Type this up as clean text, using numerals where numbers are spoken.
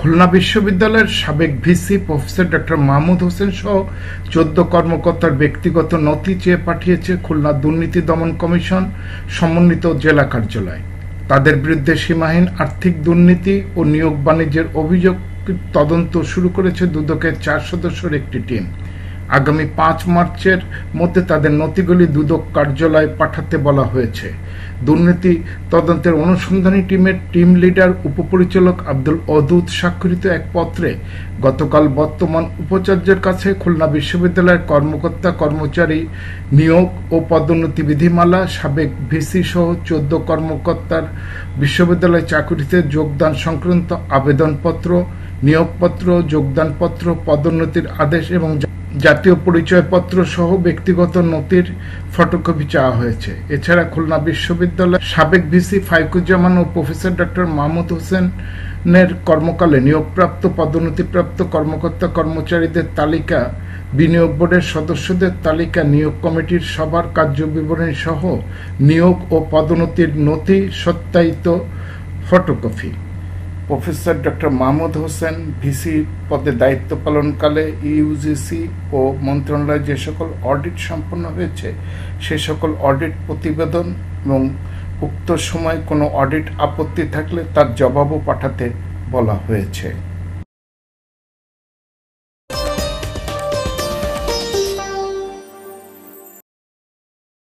খুলনা বিশ্ববিদ্যালয়ের সাবেক VC professor doctor Mahmud Hossain সহ 14 কর্মকর্তার ব্যক্তিগত নথি চেয়ে পাঠিয়েছে খুলনা দুর্নীতি দমন কমিশন সমন্বিত জেলা কার্যালয়। তাদের বিরুদ্ধে সীমাহীন আর্থিক দুর্নীতি ও নিয়োগ বাণিজ্যের অভিযোগ তদন্ত শুরু করেছে দুদকের 4 সদস্যের একটি টিম। আগামী 5 মার্চের মধ্যে তাদের নথিগুলি দুদক কার্যালয়ে পাঠাতে বলা হয়েছে। দুর্নীতি তদন্তের অনুসন্ধানী টিমের টিম লিডার উপপরিচালক আব্দুল অদুদ স্বাক্ষরিত এক পত্রে গতকাল বর্তমান উপাচার্যের কাছে খুলনা বিশ্ববিদ্যালয়ের কর্মকর্তা কর্মচারী নিয়োগ ও পদোন্নতি বিধিমালা, সাবেক ভিসি সহ 14 কর্মকর্তার বিশ্ববিদ্যালয় চাকুরিতে যোগদান সংক্রান্ত আবেদনপত্র, নিয়োগপত্র, যোগদানপত্র, পদোন্নতির আদেশ এবং জাতীয় পরিচয়পত্র সহ ব্যক্তিগত নথির ফটোকপি চাওয়া হয়েছে। এছাড়া খুলনা বিশ্ববিদ্যালয়ের সাবেক ভিসি ফাইকুজ্জামান ও প্রফেসর ডক্টর মাহমুদ হোসেনের কর্মকালে নিয়োগপ্রাপ্ত পদোন্নতিপ্রাপ্ত কর্মকর্তা কর্মচারীদের তালিকা, বিনিয়োগ বোর্ডের সদস্যদের তালিকা, নিয়োগ কমিটির সবার কার্যবিবরণী সহ নিয়োগ ও পদোন্নতির নথি সত্যায়িত photocopy. Professor doctor Mahmud Hossain VC পদে দায়িত্ব পালনকালে ইউজিসি ও মন্ত্রণালয়ে যে সকল অডিট সম্পন্ন হয়েছে সে সকল অডিট প্রতিবেদন এবং উক্ত সময় কোনো অডিট আপত্তি থাকলে তার জবাবও পাঠাতে বলা হয়েছে।